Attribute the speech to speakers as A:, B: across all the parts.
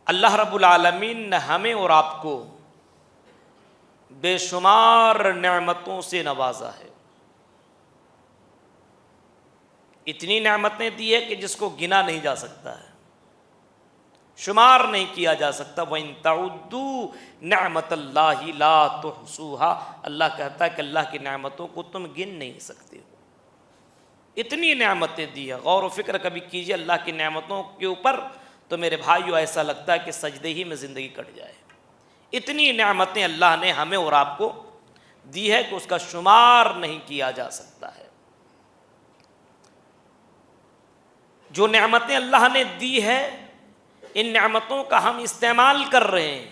A: اللہ رب العالمین نے ہمیں اور آپ کو بے شمار نعمتوں سے نوازا ہے. اتنی نعمتیں دی ہے کہ جس کو گنا نہیں جا سکتا ہے، شمار نہیں کیا جا سکتا. وَإِن تَعُدُّوا نِعْمَتَ اللَّهِ لَا تُحْصُوهَا، اللہ کہتا ہے کہ اللہ کی نعمتوں کو تم گن نہیں سکتے ہو. اتنی نعمتیں دی ہے. غور و فکر کبھی کیجئے اللہ کی نعمتوں کے اوپر تو میرے بھائیو ایسا لگتا ہے کہ سجدے ہی میں زندگی کٹ جائے. اتنی نعمتیں اللہ نے ہمیں اور آپ کو دی ہے کہ اس کا شمار نہیں کیا جا سکتا ہے. جو نعمتیں اللہ نے دی ہے ان نعمتوں کا ہم استعمال کر رہے ہیں،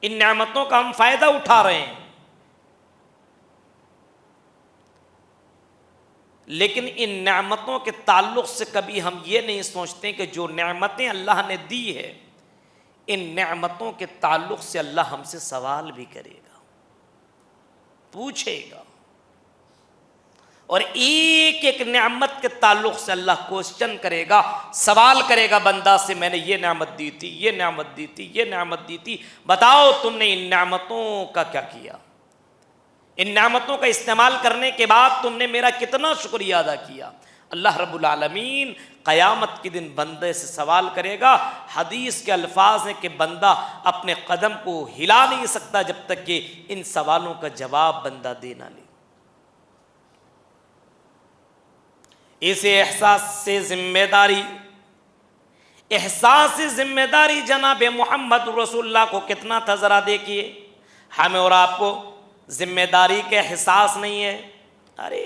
A: ان نعمتوں کا ہم فائدہ اٹھا رہے ہیں، لیکن ان نعمتوں کے تعلق سے کبھی ہم یہ نہیں سوچتے کہ جو نعمتیں اللہ نے دی ہے ان نعمتوں کے تعلق سے اللہ ہم سے سوال بھی کرے گا، پوچھے گا. اور ایک ایک نعمت کے تعلق سے اللہ کوسچن کرے گا، سوال کرے گا بندہ سے، میں نے یہ نعمت دی تھی، یہ نعمت دی تھی، یہ نعمت دی تھی، بتاؤ تم نے ان نعمتوں کا کیا کیا؟ ان نعمتوں کا استعمال کرنے کے بعد تم نے میرا کتنا شکریہ ادا کیا؟ اللہ رب العالمین قیامت کے دن بندے سے سوال کرے گا. حدیث کے الفاظ ہیں کہ بندہ اپنے قدم کو ہلا نہیں سکتا جب تک کہ ان سوالوں کا جواب بندہ دے نہ لے. اسے احساس ذمہ داری جناب محمد رسول اللہ کو کتنا تھا ذرا دیکھیے. ہمیں اور آپ کو ذمہ داری کا احساس نہیں ہے. ارے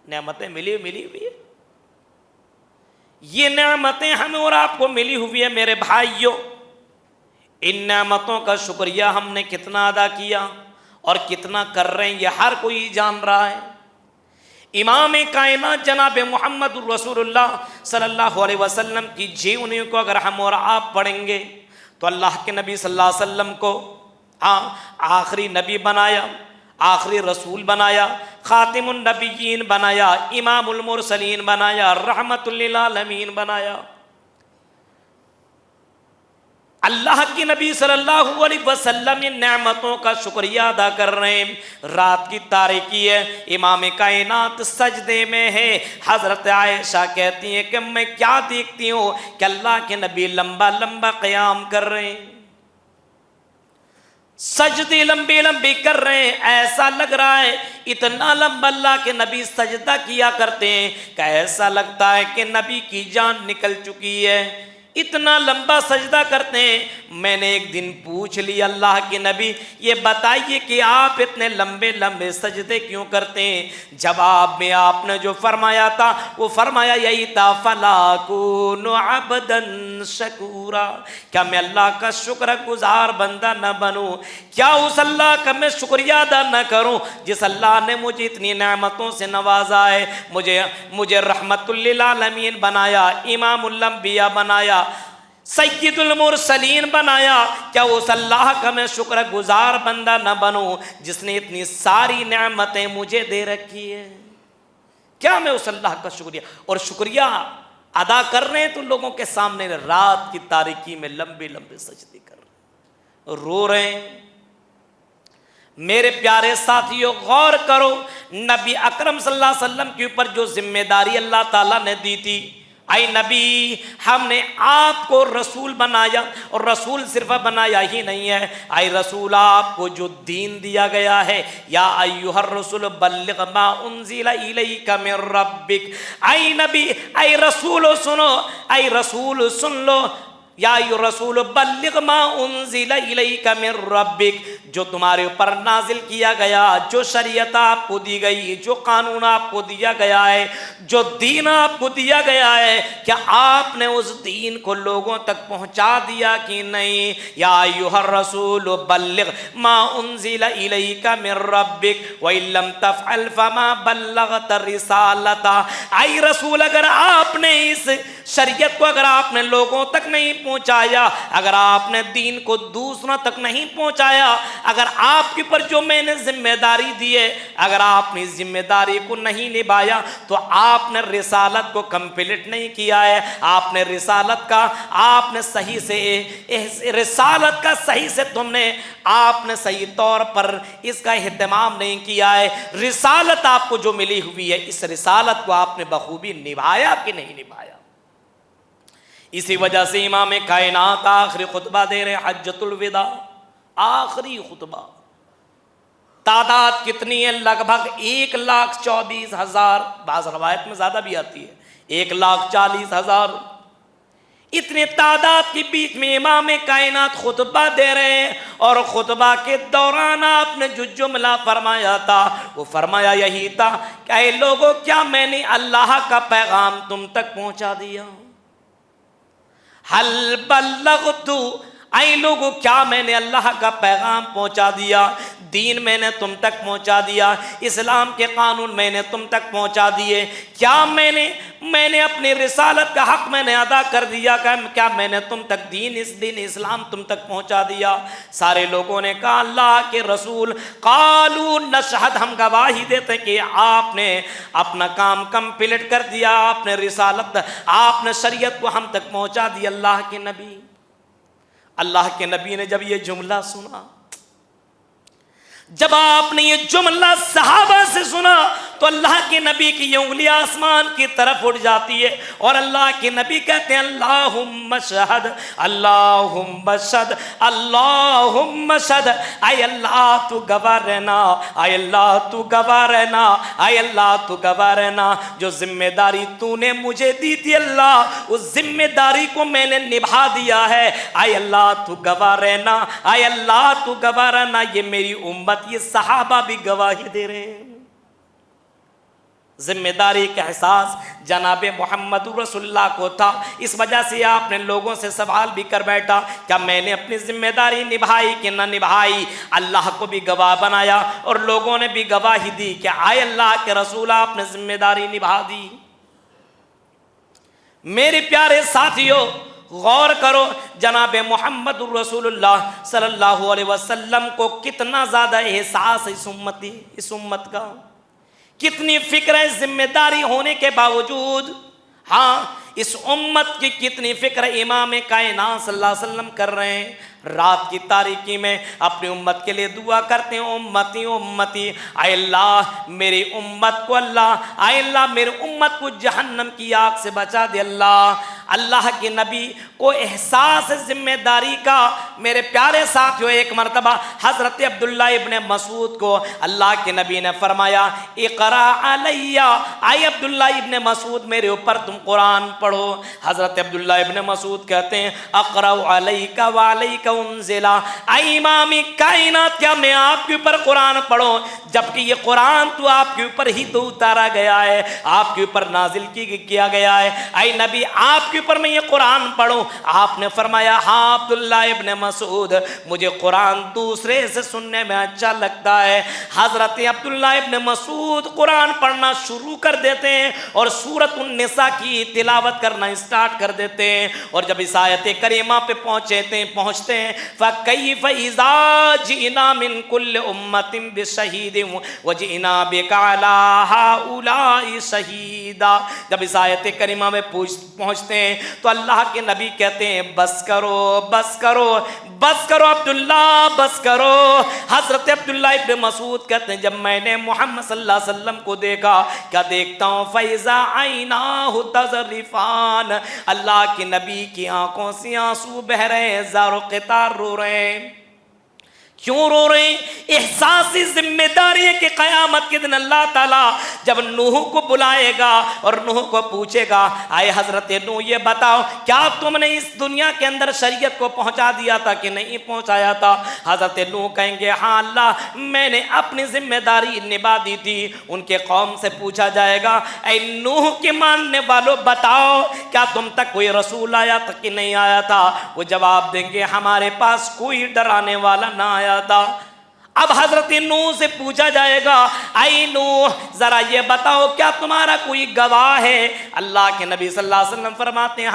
A: نعمتیں ملی ہوئی ہے، یہ نعمتیں ہمیں اور آپ کو ملی ہوئی ہے میرے بھائیوں. ان نعمتوں کا شکریہ ہم نے کتنا ادا کیا اور کتنا کر رہے ہیں یہ ہر کوئی جان رہا ہے. امام کائنات جناب محمد رسول اللہ صلی اللہ علیہ وسلم کی جیونی کو اگر ہم اور آپ پڑھیں گے تو اللہ کے نبی صلی اللہ علیہ وسلم کو آخری نبی بنایا، آخری رسول بنایا، خاتم النبیین بنایا، امام المرسلین بنایا، رحمت للعالمین بنایا. اللہ کی نبی صلی اللہ علیہ وسلم ان نعمتوں کا شکریہ ادا کر رہے ہیں. رات کی تاریکی ہے، امام کائنات سجدے میں ہے. حضرت عائشہ کہتی ہیں کہ میں کیا دیکھتی ہوں کہ اللہ کے نبی لمبا لمبا قیام کر رہے ہیں، سجدے لمبے لمبے کر رہے ہیں. ایسا لگ رہا ہے اتنا لمبا اللہ کے نبی سجدہ کیا کرتے ہیں کہ ایسا لگتا ہے کہ نبی کی جان نکل چکی ہے، اتنا لمبا سجدہ کرتے ہیں. میں نے ایک دن پوچھ لیا اللہ کے نبی یہ بتائیے کہ آپ اتنے لمبے لمبے سجدے کیوں کرتے ہیں؟ جواب میں آپ نے جو فرمایا تھا وہ فرمایا یہی تھا فلا کون عبدا شکورا، کیا میں اللہ کا شکر گزار بندہ نہ بنوں؟ کیا اس اللہ کا میں شکریہ ادا نہ کروں جس اللہ نے مجھے اتنی نعمتوں سے نوازا ہے، مجھے رحمت للعالمین بنایا، امام الانبیاء بنایا، سید المرسلین بنایا؟ کیا اس اللہ کا میں شکر گزار بندہ نہ بنوں جس نے اتنی ساری نعمتیں مجھے دے رکھی ہے؟ کیا میں اس اللہ کا شکریہ اور شکریہ ادا کر رہے ہیں تو لوگوں کے سامنے رات کی تاریکی میں لمبے لمبے سجدے کر رہے ہیں، رو رہے ہیں. میرے پیارے ساتھیو غور کرو، نبی اکرم صلی اللہ علیہ وسلم کے اوپر جو ذمہ داری اللہ تعالیٰ نے دی تھی، اے نبی ہم نے آپ کو رسول بنایا، اور رسول صرف بنایا ہی نہیں ہے، اے رسول آپ کو جو دین دیا گیا ہے، یا ایھا الرسول بلغ ما انزل الیک من ربک، اے نبی اے رسول سنو، اے رسول سن لو، یا ایھا الرسول بلغ ما انزل الیک من ربک، جو تمہارے اوپر نازل کیا گیا، جو شریعت آپ کو دی گئی، جو قانون آپ کو دیا گیا ہے، جو دین آپ کو دیا گیا ہے، کیا آپ نے اس دین کو لوگوں تک پہنچا دیا کہ نہیں؟ یا ایھا الرسول بلغ ما انزل الیک من ربک وان لم تفعل فما بلغت رسالتہ. اے رسول اگر آپ نے اس شریعت کو اگر آپ نے لوگوں تک نہیں پہنچایا، اگر آپ نے دین کو دوسروں تک نہیں پہنچایا، اگر آپ کے اوپر جو میں نے ذمہ داری دی ہے اگر آپ نے ذمہ داری کو نہیں نبھایا تو آپ نے رسالت کو کمپلیٹ نہیں کیا ہے، آپ نے رسالت کا آپ نے صحیح سے رسالت کا صحیح سے تم نے آپ نے صحیح طور پر اس کا اہتمام نہیں کیا ہے۔ رسالت آپ کو جو ملی ہوئی ہے اس رسالت کو آپ نے بخوبی نبھایا کہ نہیں نبھایا؟ اسی وجہ سے امام کائنات آخری خطبہ دے رہے حجۃ الوداع، آخری خطبہ۔ تعداد کتنی ہے؟ لگ بھگ 1,24,000، بعض روایت میں زیادہ بھی آتی ہے 1,40,000۔ اتنے تعداد کے بیچ میں امام کائنات خطبہ دے رہے ہیں، اور خطبہ کے دوران آپ نے جو جملہ فرمایا تھا وہ فرمایا یہی تھا کہ اے لوگوں، کیا میں نے اللہ کا پیغام تم تک پہنچا دیا؟ حل بلغت، اے لوگوں کیا میں نے اللہ کا پیغام پہنچا دیا؟ دین میں نے تم تک پہنچا دیا، اسلام کے قانون میں نے تم تک پہنچا دیے؟ کیا میں نے اپنی رسالت کا حق میں نے ادا کر دیا؟ کیا میں نے تم تک دین اسلام تم تک پہنچا دیا؟ سارے لوگوں نے کہا اللہ کے رسول، قالوا نشہد، ہم گواہی دیتے کہ آپ نے اپنا کام کمپلیٹ کر دیا، آپ نے رسالت، آپ نے شریعت کو ہم تک پہنچا دی۔ اللہ کے نبی نے جب یہ جملہ سنا، جب آپ نے یہ جملہ صحابہ سے سنا تو اللہ کے نبی کی یہ انگلی آسمان کی طرف اٹھ جاتی ہے، اور اللہ کے نبی کہتے ہیں اللہم شہد، اللہم شہد، اللہم شہد، اے اللہ تو گواہ رہنا، اے اللہ تو گواہ رہنا، اے اللہ تو گواہ رہنا، جو ذمہ داری تو نے مجھے دی تھی اللہ، اس ذمہ داری کو میں نے نبھا دیا ہے، اے اللہ تو گواہ رہنا، اے اللہ تو گواہ رہنا۔ یہ میری امت، یہ صحابہ بھی گواہی دے رہے ہیں۔ ذمہ داری کا احساس جناب محمد رسول اللہ کو تھا، اس وجہ سے آپ نے لوگوں سے سوال بھی کر بیٹھا کیا میں نے اپنی ذمہ داری نبھائی کہ نہ نبھائی؟ اللہ کو بھی گواہ بنایا اور لوگوں نے بھی گواہی دی کہ آئے اللہ کے رسول آپ نے ذمہ داری نبھا دی۔ میرے پیارے ساتھیوں، غور کرو جناب محمد رسول اللہ صلی اللہ علیہ وسلم کو کتنا زیادہ احساس اس امت کا، کتنی فکر ہے ذمہ داری ہونے کے باوجود، ہاں اس امت کی کتنی فکر امام کائنات صلی اللہ علیہ وسلم کر رہے ہیں۔ رات کی تاریکی میں اپنی امت کے لیے دعا کرتے ہیں، امتی امتی، اے اللہ میری امت کو، اے اللہ میری امت کو جہنم کی آگ سے بچا دے اللہ۔ اللہ کے نبی کو احساس ذمہ داری کا۔ میرے پیارے ساتھیوں، ایک مرتبہ حضرت عبداللہ ابن مسعود کو اللہ کے نبی نے فرمایا اقرا علیہ، اے عبداللہ ابن مسعود میرے اوپر تم قرآن پڑھو۔ حضرت عبداللہ ابن مسعود کہتے ہیں اقرا علیک وعلیک انزلا، اے امام کائنات کیا میں آپ کے اوپر قرآن پڑھوں جبکہ یہ قرآن تو آپ کے اوپر ہی تو اتارا گیا ہے، آپ کے اوپر نازل کیا گیا ہے، اے نبی آپ کے اوپر میں یہ قرآن پڑھوں؟ آپ نے فرمایا ہاں عبداللہ ابن مسعود، مجھے قرآن دوسرے سے سننے میں اچھا لگتا ہے۔ حضرت عبداللہ ابن مسعود قرآن پڑھنا شروع کر دیتے ہیں اور سورۃ النساء کی تلاوت کرنا اسٹارٹ کر دیتے ہیں، اور جب اس آیت کریمہ پہ پہنچتے ہیں فَكَيْفَ إِذَا جِئْنَا مِن كُلِّ أُمَّةٍ بِشَهِيدٍ وَجِئْنَا بِكَ عَلَىٰ هَٰؤُلَاءِ شَهِيدًا، جب اس آیت کریمہ میں پہنچتے ہیں تو اللہ کے نبی کہتے ہیں بس کرو بس کرو بس کرو عبداللہ بس کرو۔ حضرت عبداللہ ابن مسعود کہتے ہیں جب میں نے محمد صلی اللہ علیہ وسلم کو دیکھا، کیا دیکھتا ہوں فَإِذَا عَيْنَاهُ تَذْرِفَانِ، اللہ کے نبی کی آنکھوں سے آنسو بہ رہے ہیں، زار و قطار رو رہے ہیں۔ کیوں رو رہے ہیں؟ احساس ذمہ داری ہے کہ قیامت کے دن اللہ تعالیٰ جب نوح کو بلائے گا اور نوح کو پوچھے گا آئے حضرت نوح یہ بتاؤ کیا تم نے اس دنیا کے اندر شریعت کو پہنچا دیا تھا کہ نہیں پہنچایا تھا؟ حضرت نوح کہیں گے ہاں اللہ میں نے اپنی ذمہ داری نبھا دی تھی۔ ان کے قوم سے پوچھا جائے گا اے نوح کے ماننے والوں بتاؤ کیا تم تک کوئی رسول آیا تھا کہ نہیں آیا تھا؟ وہ جواب دیں گے ہمارے پاس کوئی ڈرانے والا نہ آیا تھا۔ اب حضرت نوح سے پوچھا جائے گا اے نوح ذرا یہ بتاؤ کیا تمہارا کوئی گواہ ہے؟ اللہ کے نبی صلی اللہ علیہ وسلم فرماتے ہیں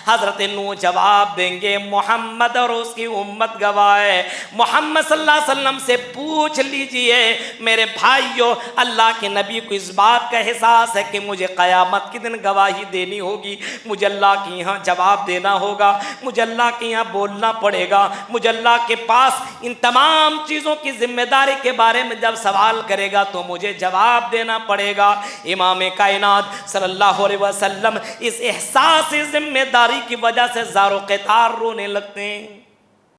A: حضرت نوح جواب دیں گے محمد اور اس کی امت گواہ ہے۔ محمد صلی اللہ علیہ وسلم سے پوچھ لیجئے میرے بھائیو، اللہ کے نبی کو اس بات کا احساس ہے کہ مجھے قیامت کے دن گواہی دینی ہوگی، مجھے اللہ کے یہاں جواب دینا ہوگا، مجھے اللہ کے یہاں بولنا پڑے گا، مجھے اللہ کے پاس ان تمام چیزوں کی ذمہ داری کے بارے میں جب سوال کرے گا تو مجھے جواب دینا پڑے گا۔ امام کائنات صلی اللہ علیہ وسلم اس احساس ذمہ داری کی وجہ سے زار و قطار رونے لگتے ہیں۔